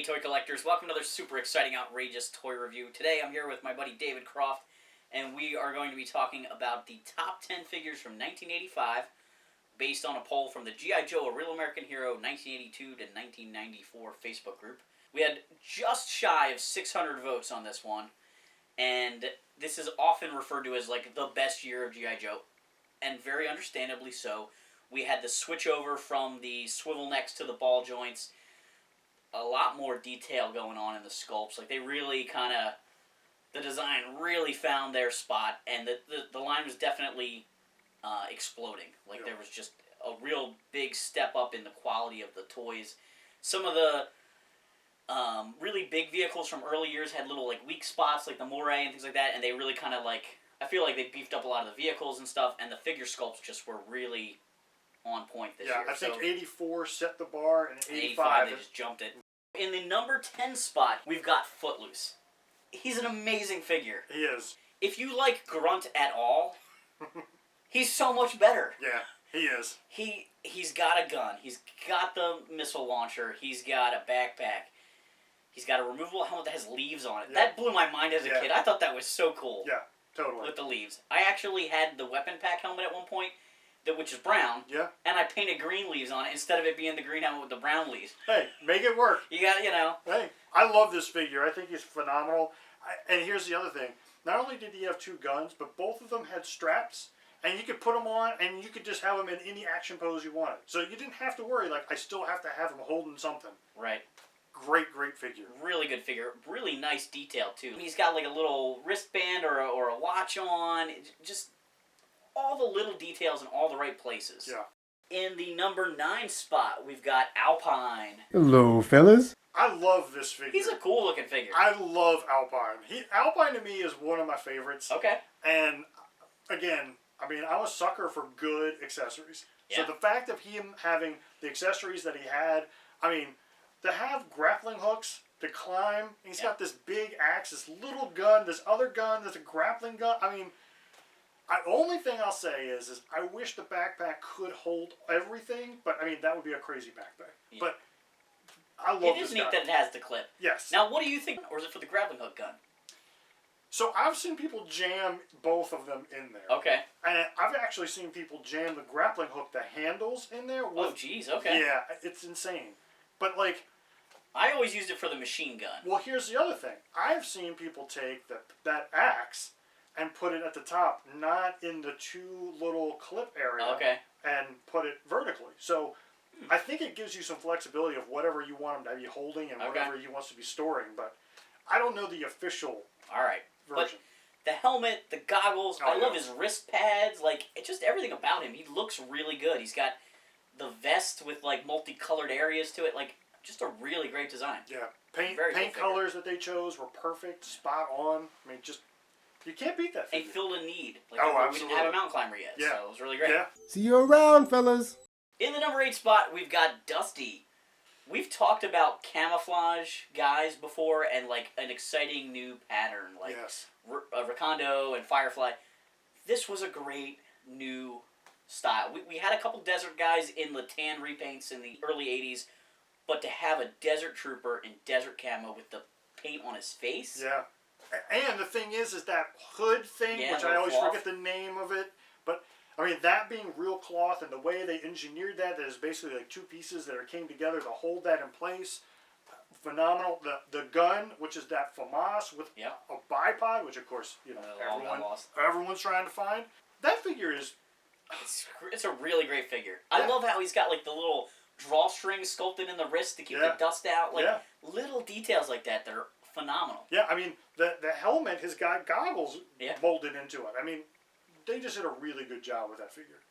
toy collectors, welcome to another super exciting, outrageous toy review. Today I'm here with my buddy David Croft, and we are going to be talking about the top 10 figures from 1985, based on a poll from the G.I. Joe, A Real American Hero 1982 to 1994 Facebook group. We had just shy of 600 votes on this one, and this is often referred to as like the best year of G.I. Joe, and very understandably so. We had the switch over from the swivel necks to the ball joints. A lot more detail going on in the sculpts. Like, they really kind of... The design really found their spot, and the line was definitely exploding. Like, There was just a real big step up in the quality of the toys. Some of the really big vehicles from early years had little, like, weak spots, like the Moray and things like that, and they really kind of, like... I feel like they beefed up a lot of the vehicles and stuff, and the figure sculpts just were really on point this year. Yeah, I think 84 set the bar, and 85 they just jumped it. In the number 10 spot, we've got Footloose. He's an amazing figure. He is. If you like Grunt at all, he's so much better. Yeah, he is. He's got a gun. He's got the missile launcher. He's got a backpack. He's got a removable helmet that has leaves on it. Yeah. That blew my mind as a kid. I thought that was so cool. Yeah, totally. With the leaves. I actually had the weapon pack helmet at one point, which is brown. Yeah. And I painted green leaves on it instead of it being the green helmet with the brown leaves. Hey, make it work. You got, Hey, I love this figure. I think he's phenomenal. And here's the other thing. Not only did he have two guns, but both of them had straps. And you could put them on, and you could just have them in any action pose you wanted. So you didn't have to worry, like, I still have to have him holding something. Right. Great figure. Really good figure. Really nice detail, too. He's got, like, a little wristband or a watch on. Just all the little details in all the right places. Yeah. In the number 9 spot, we've got Alpine. Hello, fellas. I love this figure. He's a cool looking figure. I love Alpine. Alpine to me is one of my favorites. Okay. And again, I mean, I'm a sucker for good accessories. Yeah. So the fact of him having the accessories that he had, I mean, to have grappling hooks, to climb, he's got this big axe, this little gun, this other gun, there's a grappling gun. I mean, the only thing I'll say is I wish the backpack could hold everything, but I mean, that would be a crazy backpack. Yeah. But I love this guy. It is neat that it has the clip. Yes. Now, what do you think? Or is it for the grappling hook gun? So I've seen people jam both of them in there. Okay. And I've actually seen people jam the grappling hook, the handles in there. Oh, jeez, okay. Yeah, it's insane. But, like... I always used it for the machine gun. Well, here's the other thing. I've seen people take that axe and put it at the top, not in the two little clip area. Okay. And put it vertically. So I think it gives you some flexibility of whatever you want him to be holding and whatever he wants to be storing. But I don't know the official version. But the helmet, the goggles, I love his wrist pads. Like, it's just everything about him. He looks really good. He's got the vest with, like, multicolored areas to it. Like, just a really great design. Yeah. Paint colors that they chose were perfect, spot on. I mean, just... You can't beat that figure. They filled a need. Like, absolutely. We didn't have a mountain climber yet, so it was really great. Yeah. See you around, fellas. In the number 8 spot, we've got Dusty. We've talked about camouflage guys before and, like, an exciting new pattern, like Recondo and Firefly. This was a great new style. We had a couple desert guys in the tan repaints in the early 80s, but to have a desert trooper in desert camo with the paint on his face... Yeah. And the thing is that hood thing, which I always forget the name of it, but, I mean, that being real cloth and the way they engineered that is basically like two pieces that came together to hold that in place. Phenomenal. The gun, which is that FAMAS with a bipod, which, of course, you know, everyone's trying to find. That figure is... It's a really great figure. I love how he's got, like, the little drawstring sculpted in the wrist to keep the dust out. Like, little details like that are phenomenal. Yeah, I mean, the helmet has got goggles molded into it. I mean, they just did a really good job with that figure.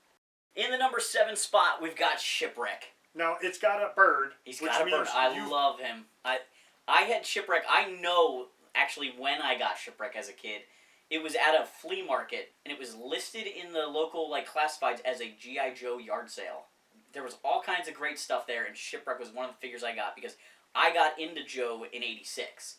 In the number 7 spot, we've got Shipwreck. Now, it's got a bird. He's got a bird. I love him. I had Shipwreck. I know, actually, when I got Shipwreck as a kid, it was at a flea market, and it was listed in the local, like, classifieds as a G.I. Joe yard sale. There was all kinds of great stuff there, and Shipwreck was one of the figures I got, because I got into Joe in '86.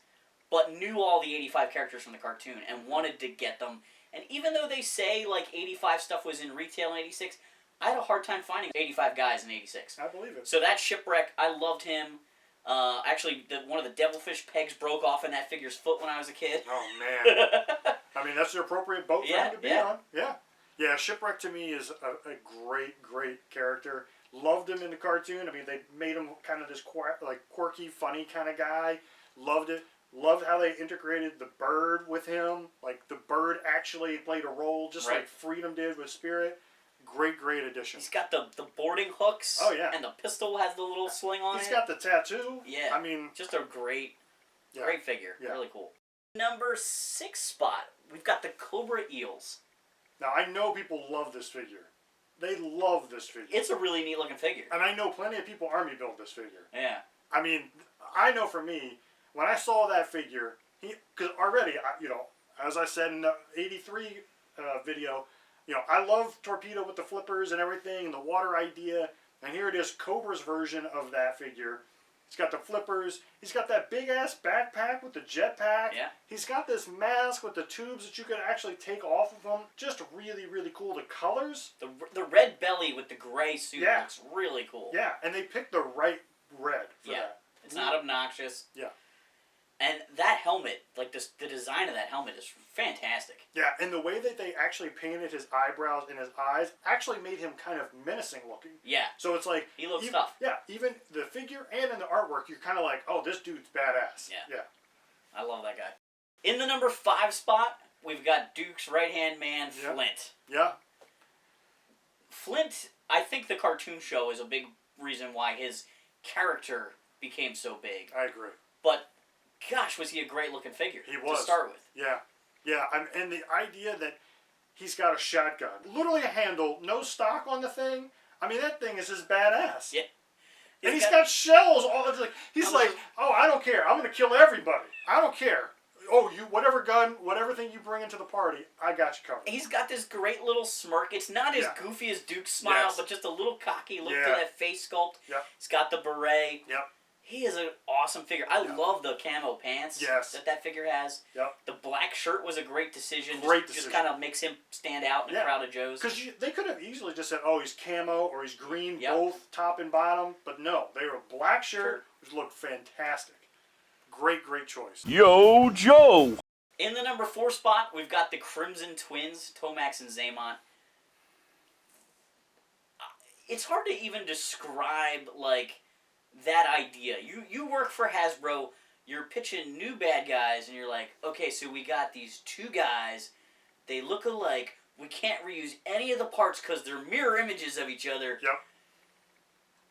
But knew all the 85 characters from the cartoon and wanted to get them. And even though they say, like, 85 stuff was in retail in '86, I had a hard time finding 85 guys in '86. I believe it. So that Shipwreck, I loved him. Actually, one of the devilfish pegs broke off in that figure's foot when I was a kid. Oh, man. I mean, that's the appropriate boat for him to be on. Yeah. Yeah, Shipwreck to me is a great, great character. Loved him in the cartoon. I mean, they made him kind of this quirky, funny kind of guy. Loved it. Loved how they integrated the bird with him. Like, the bird actually played a role, just like Freedom did with Spirit. Great, great addition. He's got the boarding hooks. Oh, yeah. And the pistol has the little sling on it. He's got the tattoo. Yeah. I mean... Just a great figure. Yeah. Really cool. Number 6 spot, we've got the Cobra Eels. Now, I know people love this figure. They love this figure. It's a really neat looking figure. And I know plenty of people Army build this figure. Yeah. I mean, I know for me, when I saw that figure, because already, as I said in the 83 video, I love Torpedo with the flippers and everything, and the water idea. And here it is, Cobra's version of that figure. He's got the flippers. He's got that big-ass backpack with the jetpack. Yeah. He's got this mask with the tubes that you could actually take off of him. Just really, really cool. The colors. The red belly with the gray suit looks really cool. Yeah, and they picked the right red for that. It's not obnoxious. Yeah. And that helmet, like the design of that helmet is fantastic. Yeah, and the way that they actually painted his eyebrows and his eyes actually made him kind of menacing looking. Yeah. So it's like... He looks tough. Yeah, even the figure and in the artwork, you're kind of like, oh, this dude's badass. Yeah. I love that guy. In the number 5 spot, we've got Duke's right-hand man, Flint. Yeah. Flint, I think the cartoon show is a big reason why his character became so big. I agree. But... gosh, was he a great-looking figure to start with. Yeah. Yeah, and the idea that he's got a shotgun. Literally a handle, no stock on the thing. I mean, that thing is just badass. Yeah. And he's got shells. He's like, oh, I don't care. I'm going to kill everybody. I don't care. Oh, whatever gun, whatever thing you bring into the party, I got you covered. He's got this great little smirk. It's not as goofy as Duke's smile, but just a little cocky look to that face sculpt. Yep. He's got the beret. Yep. He is an awesome figure. I love the camo pants that figure has. Yep. The black shirt was a great decision. Just kind of makes him stand out in a crowd of Joes. Because they could have easily just said, oh, he's camo or he's green, both top and bottom. But no, they were a black shirt, which looked fantastic. Great, great choice. Yo, Joe! In the number 4 spot, we've got the Crimson Twins, Tomax and Xamot. It's hard to even describe, that idea. You work for Hasbro, you're pitching new bad guys, and you're like, okay, so we got these 2 guys, they look alike, we can't reuse any of the parts because they're mirror images of each other. Yep.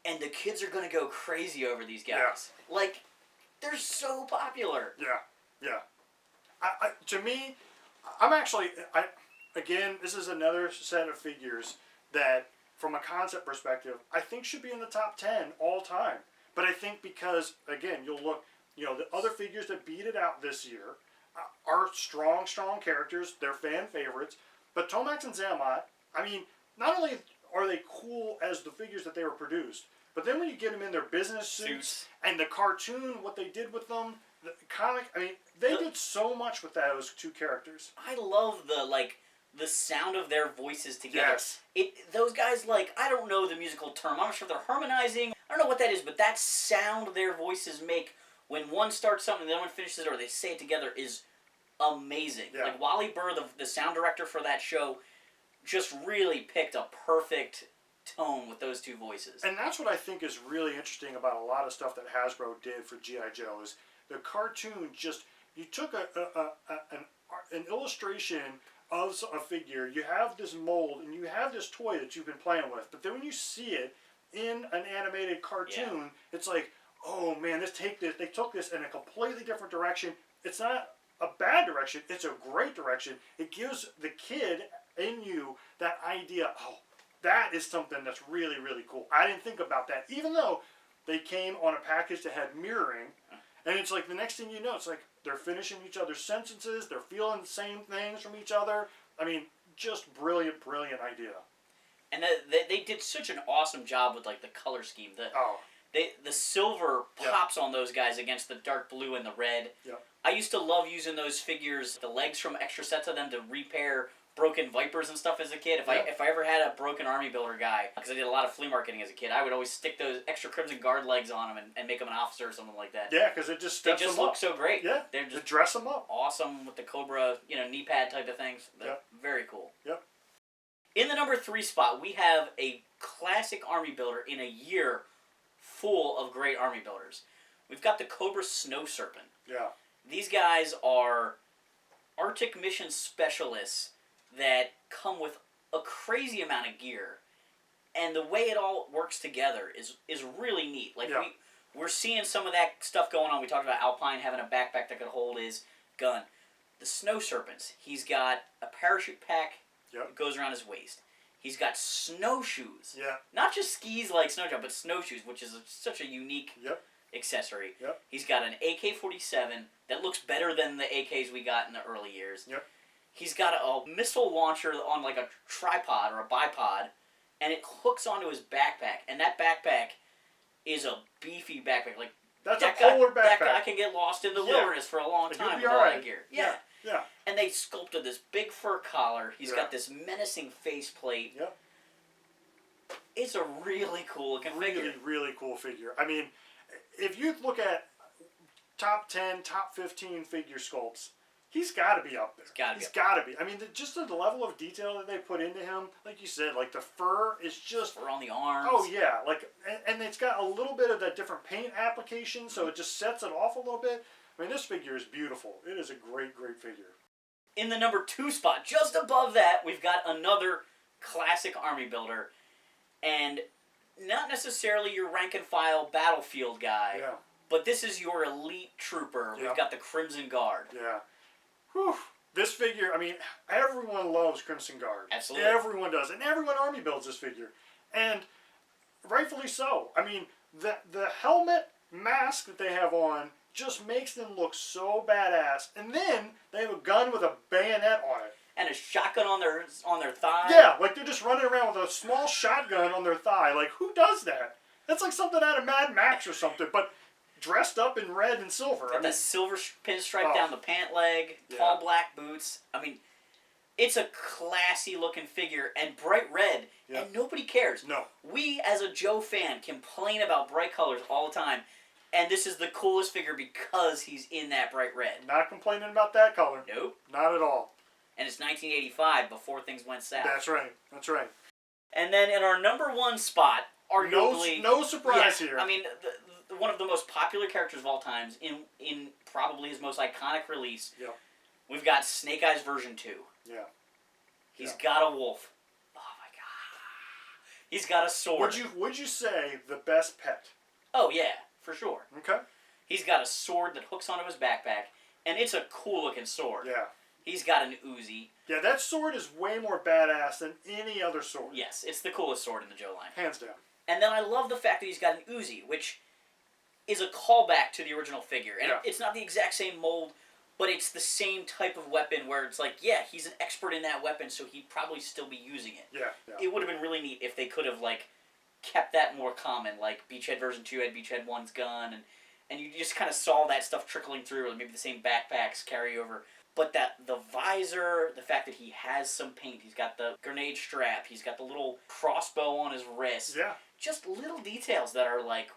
And the kids are going to go crazy over these guys. Yeah. They're so popular. Yeah. To me, I'm actually, again, this is another set of figures that, from a concept perspective, I think should be in the top 10 all time. But I think because, again, you'll look, the other figures that beat it out this year are strong characters. They're fan favorites. But Tomax and Xamot, I mean, not only are they cool as the figures that they were produced, but then when you get them in their business suits and the cartoon, what they did with them, the comic, I mean, they did so much with those 2 characters. I love the sound of their voices together. Yes. Those guys, I don't know the musical term. I'm not sure if they're harmonizing. I don't know what that is, but that sound their voices make when one starts something and the other one finishes it or they say it together is amazing. Yeah. Wally Burr, the sound director for that show, just really picked a perfect tone with those 2 voices. And that's what I think is really interesting about a lot of stuff that Hasbro did for G.I. Joe is the cartoon just, you took an illustration of a figure, you have this mold, and you have this toy that you've been playing with, but then when you see it in an animated cartoon, it's like, oh man, they took this in a completely different direction. It's not a bad direction, it's a great direction. It gives the kid in you that idea, oh, that is something that's really, really cool. I didn't think about that, even though they came on a package that had mirroring, and it's like the next thing you know, it's like they're finishing each other's sentences, they're feeling the same things from each other. I mean, just brilliant, brilliant idea. And they did such an awesome job with the color scheme. The silver pops on those guys against the dark blue and the red. Yep. I used to love using those figures, the legs from extra sets of them to repair broken Vipers and stuff as a kid. If I ever had a broken Army Builder guy, because I did a lot of flea marketing as a kid, I would always stick those extra Crimson Guard legs on him and make him an officer or something like that. Yeah, because it just steps they just them look up. so great. Yeah, they're just dress them up. Awesome with the Cobra, knee pad type of things. They're very cool. Yep. In the number 3 spot, we have a classic Army Builder in a year full of great Army Builders. We've got the Cobra Snow Serpent. Yeah. These guys are Arctic mission specialists that come with a crazy amount of gear, and the way it all works together is really neat. Like we're seeing some of that stuff going on. We talked about Alpine having a backpack that could hold his gun. The Snow Serpents, he's got a parachute pack that goes around his waist. He's got snowshoes. Yeah. Not just skis like snowshoes, but snowshoes, which is such a unique accessory. Yep. He's got an AK-47 that looks better than the AKs we got in the early years. Yep. He's got a missile launcher on like a tripod or a bipod, and it hooks onto his backpack. And that backpack is a beefy backpack. Like that's a polar backpack. That guy can get lost in the wilderness for a long time with all that gear. Yeah. Yeah. And they sculpted this big fur collar. He's got this menacing faceplate. Yep. It's a really cool looking figure. Really cool figure. I mean, if you look at top 10, top 15 figure sculpts, he's got to be up there. He's got to be. I mean, just the level of detail that they put into him, like you said, like the fur is just... Fur on the arms. Oh, yeah. And it's got a little bit of that different paint application, so it just sets it off a little bit. I mean, this figure is beautiful. It is a great, great figure. In the number 2 spot, just above that, we've got another classic Army Builder. And not necessarily your rank-and-file battlefield guy, but this is your elite trooper. We've got the Crimson Guard. Yeah. Whew. This figure, I mean, everyone loves Crimson Guard. Absolutely. Everyone does. And everyone Army builds this figure. And rightfully so. I mean, the helmet mask that they have on just makes them look so badass. And then they have a gun with a bayonet on it. And a shotgun on their thigh. Yeah, like they're just running around with a small shotgun on their thigh. Like, who does that? That's like something out of Mad Max or something, but dressed up in red and silver. Got that silver pinstripe down the pant leg, tall black boots. I mean, it's a classy looking figure and bright red, and nobody cares. No. We, as a Joe fan, complain about bright colors all the time, and this is the coolest figure because he's in that bright red. Not complaining about that color. Nope. Not at all. And it's 1985 before things went south. That's right. That's right. And then in our number 1 spot, arguably... No surprise here. I mean, one of the most popular characters of all times in probably his most iconic release. Yep. We've got Snake Eyes version 2. Yeah. He's got a wolf. Oh my god. He's got a sword. Would you say the best pet? Oh yeah, for sure. Okay. He's got a sword that hooks onto his backpack, and it's a cool looking sword. Yeah. He's got an Uzi. Yeah, that sword is way more badass than any other sword. Yes, it's the coolest sword in the Joe line. Hands down. And then I love the fact that he's got an Uzi, which is a callback to the original figure. And it's not the exact same mold, but it's the same type of weapon where it's like, yeah, he's an expert in that weapon, so he'd probably still be using it. Yeah. It would have been really neat if they could have, like, kept that more common. Like, Beachhead version 2 had Beachhead 1's gun, and you just kind of saw that stuff trickling through, or maybe the same backpacks carry over. But the visor, the fact that he has some paint, he's got the grenade strap, he's got the little crossbow on his wrist. Yeah. Just little details that are, like,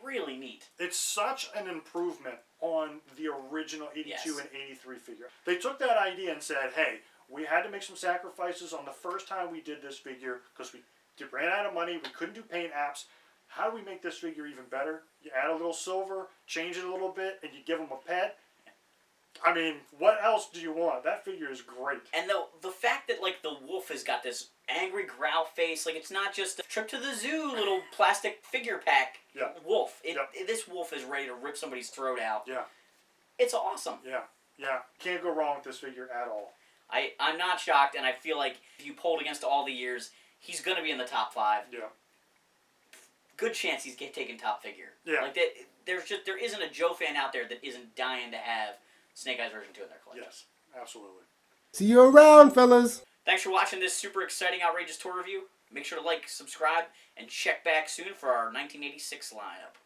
really neat. It's such an improvement on the original 82 and 83 figure. They took that idea and said, hey, we had to make some sacrifices on the first time we did this figure because we ran out of money, we couldn't do paint apps. How do we make this figure even better? You add a little silver, change it a little bit, and you give him a pet. I mean, what else do you want? That figure is great. And the fact that, like, the wolf has got this angry growl face, like, it's not just a trip to the zoo little plastic figure pack wolf. This wolf is ready to rip somebody's throat out. Yeah. It's awesome. Yeah. Can't go wrong with this figure at all. I'm not shocked, and I feel like if you polled against all the years, he's going to be in the top 5. Yeah. Good chance he's taking top figure. Yeah. Like, that, there isn't a Joe fan out there that isn't dying to have Snake Eyes version 2 in their collection. Yes, absolutely. See you around, fellas. Thanks for watching this super exciting, outrageous tour review. Make sure to like, subscribe, and check back soon for our 1986 lineup.